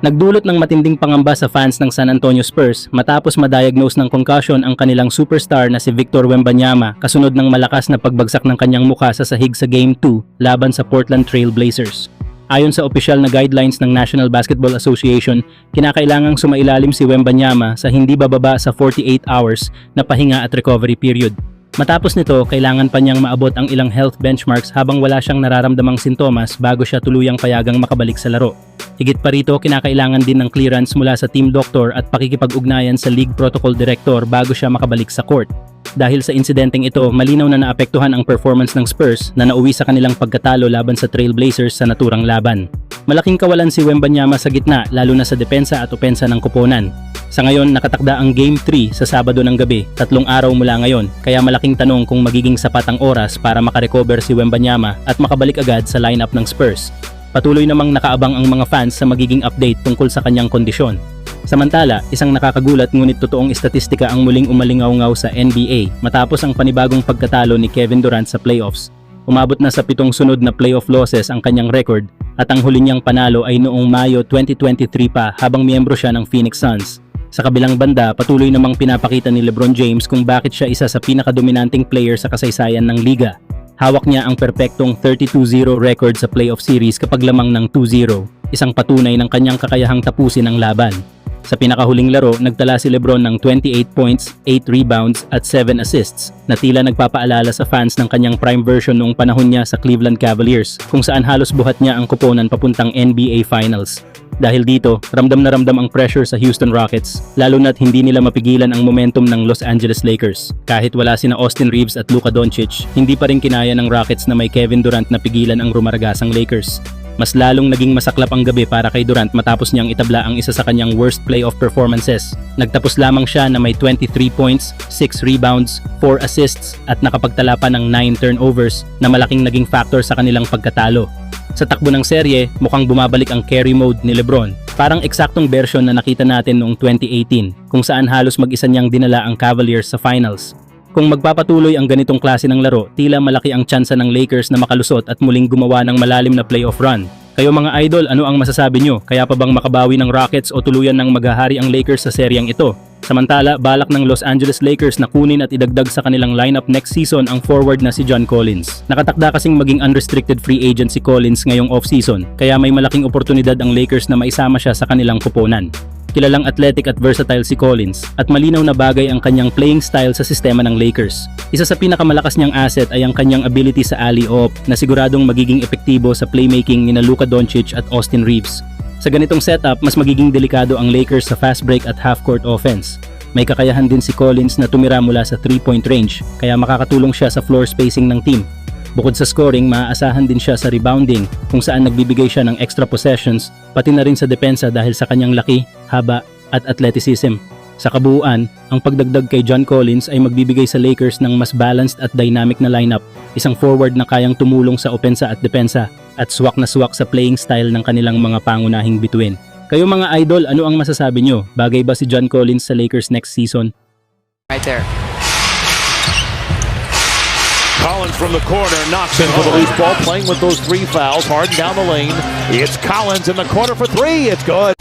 Nagdulot ng matinding pangamba sa fans ng San Antonio Spurs matapos ma-diagnose ng concussion ang kanilang superstar na si Victor Wembanyama kasunod ng malakas na pagbagsak ng kanyang mukha sa sahig sa Game 2 laban sa Portland Trail Blazers. Ayon sa opisyal na guidelines ng National Basketball Association, kinakailangang sumailalim si Wembanyama sa hindi bababa sa 48 hours na pahinga at recovery period. Matapos nito, kailangan pa niyang maabot ang ilang health benchmarks habang wala siyang nararamdamang sintomas bago siya tuluyang payagang makabalik sa laro. Higit pa rito, kinakailangan din ng clearance mula sa team doctor at pakikipag-ugnayan sa league protocol director bago siya makabalik sa court. Dahil sa insidenteng ito, malinaw na naapektuhan ang performance ng Spurs na nauwi sa kanilang pagkatalo laban sa Trail Blazers sa naturang laban. Malaking kawalan si Wembanyama sa gitna lalo na sa depensa at opensa ng koponan. Sa ngayon, nakatakda ang Game 3 sa Sabado ng gabi, 3 araw mula ngayon, kaya malaking tanong kung magiging sapat ang oras para makarecover si Wembanyama at makabalik agad sa lineup ng Spurs. Patuloy namang nakaabang ang mga fans sa magiging update tungkol sa kanyang kondisyon. Samantala, isang nakakagulat ngunit totoong istatistika ang muling umalingaw-ngaw sa NBA matapos ang panibagong pagkatalo ni Kevin Durant sa playoffs. Umabot na sa 7 sunod na playoff losses ang kanyang record at ang huli niyang panalo ay noong Mayo 2023 pa habang miyembro siya ng Phoenix Suns. Sa kabilang banda, patuloy namang pinapakita ni LeBron James kung bakit siya isa sa pinakadominanting player sa kasaysayan ng liga. Hawak niya ang perpektong 32-0 record sa playoff series kapag lamang ng 2-0, isang patunay ng kanyang kakayahang tapusin ang laban. Sa pinakahuling laro, nagtala si LeBron ng 28 points, 8 rebounds at 7 assists na tila nagpapaalala sa fans ng kanyang prime version noong panahon niya sa Cleveland Cavaliers kung saan halos buhat niya ang koponan papuntang NBA Finals. Dahil dito, ramdam na ramdam ang pressure sa Houston Rockets, lalo na't hindi nila mapigilan ang momentum ng Los Angeles Lakers. Kahit wala sina Austin Reeves at Luka Doncic, hindi pa rin kinaya ng Rockets na may Kevin Durant na pigilan ang rumaragasang Lakers. Mas lalong naging masaklap ang gabi para kay Durant matapos niyang itabla ang isa sa kanyang worst playoff performances. Nagtapos lamang siya na may 23 points, 6 rebounds, 4 assists at nakapagtala pa ng 9 turnovers na malaking naging factor sa kanilang pagkatalo. Sa takbo ng serye, mukhang bumabalik ang carry mode ni LeBron. Parang eksaktong version na nakita natin noong 2018 kung saan halos mag-isa niyang dinala ang Cavaliers sa finals. Kung magpapatuloy ang ganitong klase ng laro, tila malaki ang tsansa ng Lakers na makalusot at muling gumawa ng malalim na playoff run. Kayo mga idol, ano ang masasabi nyo? Kaya pa bang makabawi ng Rockets o tuluyan ng maghahari ang Lakers sa seryeng ito? Samantala, balak ng Los Angeles Lakers na kunin at idagdag sa kanilang lineup next season ang forward na si John Collins. Nakatakda kasing maging unrestricted free agent si Collins ngayong off-season, kaya may malaking oportunidad ang Lakers na maisama siya sa kanilang koponan. Kilalang athletic at versatile si Collins at malinaw na bagay ang kanyang playing style sa sistema ng Lakers. Isa sa pinakamalakas niyang asset ay ang kanyang ability sa alley-oop na siguradong magiging epektibo sa playmaking ni Luka Doncic at Austin Reeves. Sa ganitong setup, mas magiging delikado ang Lakers sa fast break at half-court offense. May kakayahan din si Collins na tumira mula sa 3-point range kaya makakatulong siya sa floor spacing ng team. Bukod sa scoring, maaasahan din siya sa rebounding kung saan nagbibigay siya ng extra possessions, pati na rin sa depensa dahil sa kanyang laki, haba at athleticism. Sa kabuuan, ang pagdagdag kay John Collins ay magbibigay sa Lakers ng mas balanced at dynamic na lineup, isang forward na kayang tumulong sa opensa at depensa at swak na swak sa playing style ng kanilang mga pangunahing bituin. Kayo mga idol, ano ang masasabi nyo? Bagay ba si John Collins sa Lakers next season? Right there. Collins from the corner knocks in for the loose ball, playing with those 3 fouls. Harden down the lane. It's Collins in the corner for 3. It's good.